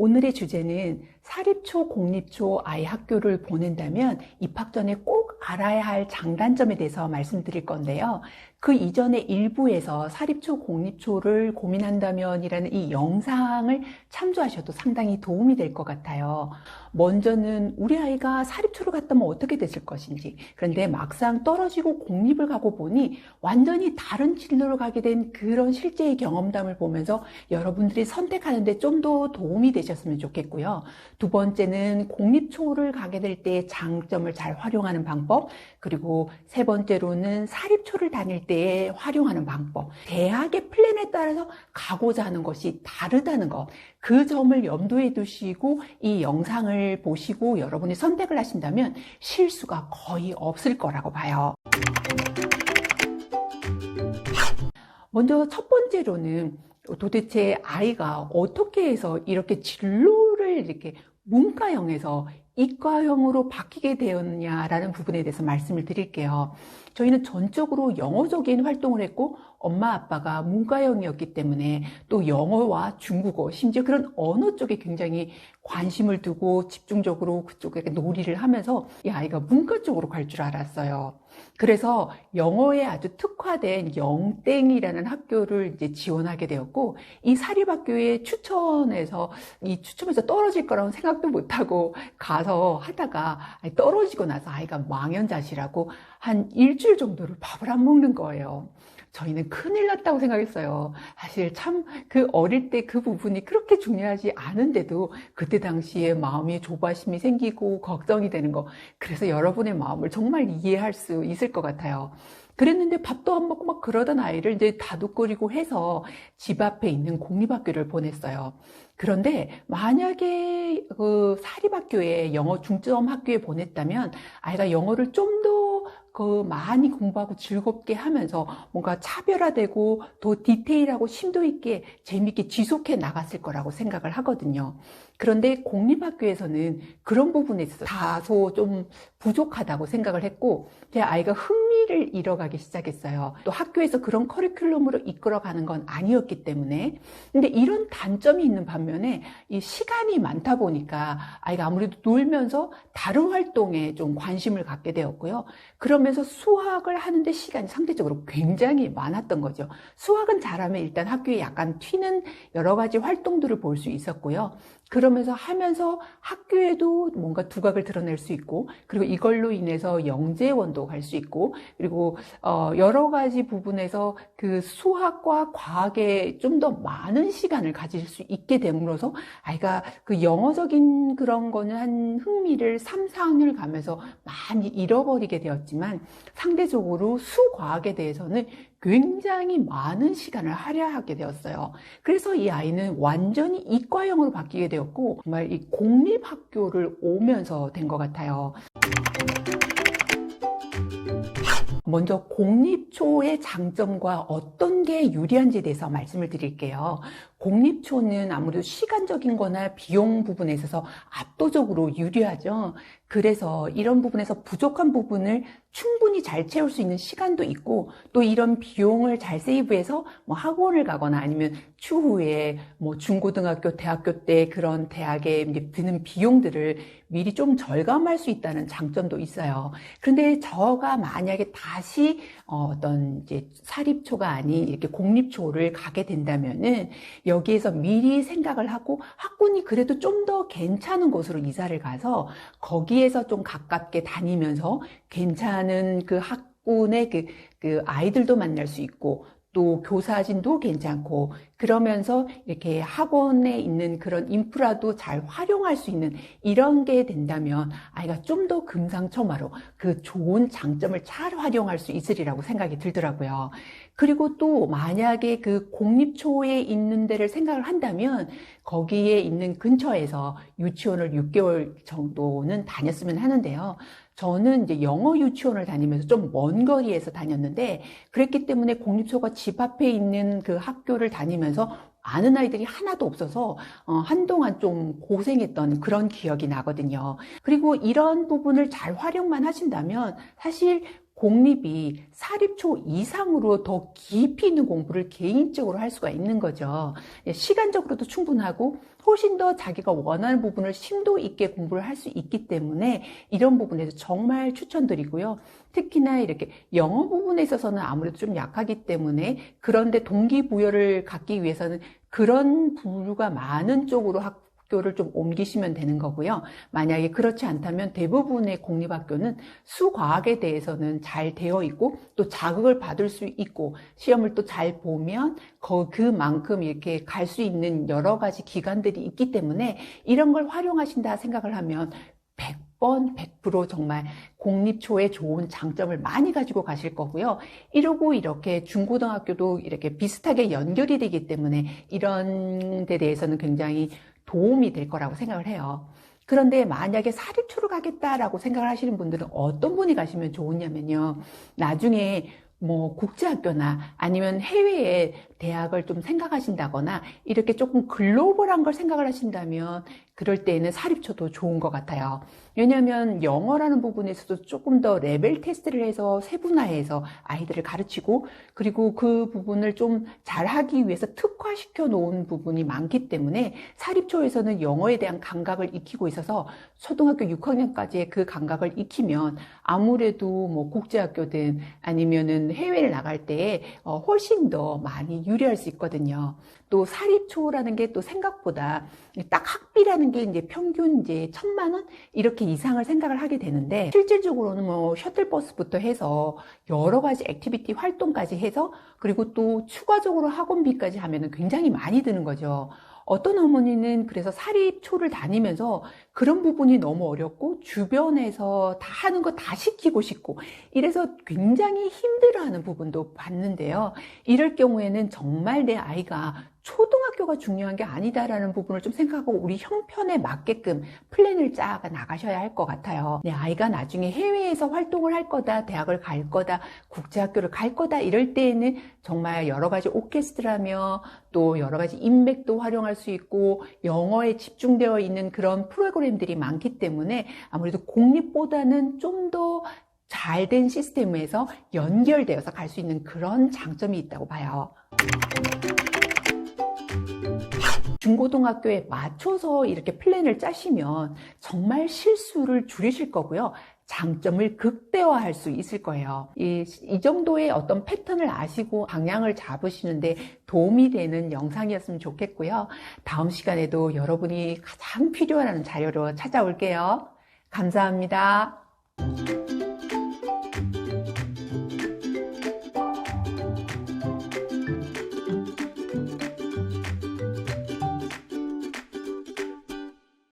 오늘의 주제는 사립초, 공립초 아이 학교를 보낸다면 입학 전에 꼭 알아야 할 장단점에 대해서 말씀드릴 건데요. 그 이전에 일부에서 사립초, 공립초를 고민한다면이라는 이 영상을 참조하셔도 상당히 도움이 될 것 같아요. 먼저는 우리 아이가 사립초를 갔다면 어떻게 됐을 것인지, 그런데 막상 떨어지고 공립을 가고 보니 완전히 다른 진로를 가게 된 그런 실제의 경험담을 보면서 여러분들이 선택하는데 좀 더 도움이 되셨으면 좋겠고요. 두 번째는 공립초를 가게 될 때 장점을 잘 활용하는 방법, 그리고 세 번째로는 사립초를 다닐 때에 활용하는 방법, 대학의 플랜에 따라서 가고자 하는 것이 다르다는 것, 그 점을 염두에 두시고 이 영상을 보시고 여러분이 선택을 하신다면 실수가 거의 없을 거라고 봐요. 먼저 첫 번째로는 도대체 아이가 어떻게 해서 이렇게 진로를 이렇게 문과형에서 이과형으로 바뀌게 되었냐라는 부분에 대해서 말씀을 드릴게요. 저희는 전적으로 영어적인 활동을 했고 엄마 아빠가 문과형이었기 때문에 또 영어와 중국어, 심지어 그런 언어 쪽에 굉장히 관심을 두고 집중적으로 그쪽에 놀이를 하면서 이 아이가 문과 쪽으로 갈 줄 알았어요. 그래서 영어에 아주 특화된 영땡이라는 학교를 이제 지원하게 되었고, 이 사립학교에 추첨해서 떨어질 거라고 생각도 못하고 가서 하다가 떨어지고 나서 아이가 망연자실하고 한 일주일 정도를 밥을 안 먹는 거예요. 저희는 큰일 났다고 생각했어요. 사실 참 그 어릴 때 그 부분이 그렇게 중요하지 않은데도 그때 당시에 마음이 조바심이 생기고 걱정이 되는 거, 그래서 여러분의 마음을 정말 이해할 수 있을 것 같아요. 그랬는데 밥도 안 먹고 막 그러던 아이를 이제 다독거리고 해서 집 앞에 있는 공립학교를 보냈어요. 그런데 만약에 그 사립학교에 영어 중점 학교에 보냈다면 아이가 영어를 좀 더 많이 공부하고 즐겁게 하면서 뭔가 차별화되고 더 디테일하고 심도 있게 재밌게 지속해 나갔을 거라고 생각을 하거든요. 그런데 공립학교에서는 그런 부분에 있어서 다소 좀 부족하다고 생각을 했고, 제 아이가 흥미를 잃어가기 시작했어요. 또 학교에서 그런 커리큘럼으로 이끌어가는 건 아니었기 때문에. 근데 이런 단점이 있는 반면에 이 시간이 많다 보니까 아이가 아무래도 놀면서 다른 활동에 좀 관심을 갖게 되었고요. 그러면서 수학을 하는데 시간이 상대적으로 굉장히 많았던 거죠. 수학은 잘하면 일단 학교에 약간 튀는 여러 가지 활동들을 볼 수 있었고요. 그러면서 하면서 학교에도 뭔가 두각을 드러낼 수 있고, 그리고 이걸로 인해서 영재원도 갈 수 있고, 그리고 여러 가지 부분에서 그 수학과 과학에 좀 더 많은 시간을 가질 수 있게 됨으로써 아이가 그 영어적인 그런 거는 한 흥미를 3, 4학년을 가면서 많이 잃어버리게 되었지만, 상대적으로 수과학에 대해서는 굉장히 많은 시간을 할애하게 되었어요. 그래서 이 아이는 완전히 이과형으로 바뀌게 되었고, 정말 이 공립학교를 오면서 된 것 같아요. 먼저 공립초의 장점과 어떤 게 유리한지에 대해서 말씀을 드릴게요. 공립초는 아무래도 시간적인 거나 비용 부분에 있어서 압도적으로 유리하죠. 그래서 이런 부분에서 부족한 부분을 충분히 잘 채울 수 있는 시간도 있고, 또 이런 비용을 잘 세이브해서 뭐 학원을 가거나 아니면 추후에 뭐 중고등학교, 대학교 때 그런 대학에 이제 드는 비용들을 미리 좀 절감할 수 있다는 장점도 있어요. 그런데 저가 만약에 다시 어떤 이제 사립초가 아닌 이렇게 공립초를 가게 된다면은 여기에서 미리 생각을 하고 학군이 그래도 좀 더 괜찮은 곳으로 이사를 가서 거기에서 좀 가깝게 다니면서 괜찮은 그 학군의 그 아이들도 만날 수 있고, 또 교사진도 괜찮고, 그러면서 이렇게 학원에 있는 그런 인프라도 잘 활용할 수 있는 이런 게 된다면 아이가 좀 더 금상첨화로 그 좋은 장점을 잘 활용할 수 있으리라고 생각이 들더라고요. 그리고 또 만약에 그 공립초에 있는 데를 생각을 한다면 거기에 있는 근처에서 유치원을 6개월 정도는 다녔으면 하는데요. 저는 이제 영어 유치원을 다니면서 좀 먼 거리에서 다녔는데, 그랬기 때문에 공립초가 집 앞에 있는 그 학교를 다니면서 아는 아이들이 하나도 없어서 한동안 좀 고생했던 그런 기억이 나거든요. 그리고 이런 부분을 잘 활용만 하신다면 사실 공립이 사립초 이상으로 더 깊이 있는 공부를 개인적으로 할 수가 있는 거죠. 시간적으로도 충분하고 훨씬 더 자기가 원하는 부분을 심도 있게 공부를 할 수 있기 때문에 이런 부분에서 정말 추천드리고요. 특히나 이렇게 영어 부분에 있어서는 아무래도 좀 약하기 때문에, 그런데 동기부여를 갖기 위해서는 그런 부류가 많은 쪽으로 학교를 좀 옮기시면 되는 거고요. 만약에 그렇지 않다면 대부분의 공립학교는 수과학에 대해서는 잘 되어 있고 또 자극을 받을 수 있고 시험을 또 잘 보면 그만큼 이렇게 갈 수 있는 여러 가지 기관들이 있기 때문에 이런 걸 활용하신다 생각을 하면 100번, 100% 정말 공립초의 좋은 장점을 많이 가지고 가실 거고요. 이러고 이렇게 중고등학교도 이렇게 비슷하게 연결이 되기 때문에 이런 데 대해서는 굉장히 도움이 될 거라고 생각을 해요. 그런데 만약에 사립초를 가겠다라고 생각을 하시는 분들은 어떤 분이 가시면 좋으냐면요. 나중에 뭐 국제학교나 아니면 해외에 대학을 좀 생각하신다거나 이렇게 조금 글로벌한 걸 생각을 하신다면 그럴 때에는 사립초도 좋은 것 같아요. 왜냐하면 영어라는 부분에서도 조금 더 레벨 테스트를 해서 세분화해서 아이들을 가르치고, 그리고 그 부분을 좀 잘하기 위해서 특화시켜 놓은 부분이 많기 때문에 사립초에서는 영어에 대한 감각을 익히고 있어서 초등학교 6학년까지의 그 감각을 익히면 아무래도 뭐 국제학교든 아니면은 해외를 나갈 때에 훨씬 더 많이 유리할 수 있거든요. 또 사립초라는 게 또 생각보다 딱 학비라는 게 이제 평균 이제 1,000만 원 이렇게 이상을 생각을 하게 되는데, 실질적으로는 뭐 셔틀버스부터 해서 여러 가지 액티비티 활동까지 해서 그리고 또 추가적으로 학원비까지 하면은 굉장히 많이 드는 거죠. 어떤 어머니는 그래서 사립초를 다니면서 그런 부분이 너무 어렵고 주변에서 다 하는 거 다 시키고 싶고 이래서 굉장히 힘들어하는 부분도 봤는데요. 이럴 경우에는 정말 내 아이가 초등학교가 중요한 게 아니다라는 부분을 좀 생각하고 우리 형편에 맞게끔 플랜을 짜 나가셔야 할 것 같아요. 내 아이가 나중에 해외에서 활동을 할 거다, 대학을 갈 거다, 국제학교를 갈 거다 이럴 때에는 정말 여러 가지 오케스트라며 또 여러 가지 인맥도 활용할 수 있고 영어에 집중되어 있는 그런 프로그램들이 많기 때문에 아무래도 공립보다는 좀 더 잘된 시스템에서 연결되어서 갈 수 있는 그런 장점이 있다고 봐요. 중고등학교에 맞춰서 이렇게 플랜을 짜시면 정말 실수를 줄이실 거고요. 장점을 극대화할 수 있을 거예요. 이 정도의 어떤 패턴을 아시고 방향을 잡으시는데 도움이 되는 영상이었으면 좋겠고요. 다음 시간에도 여러분이 가장 필요한 자료로 찾아올게요. 감사합니다.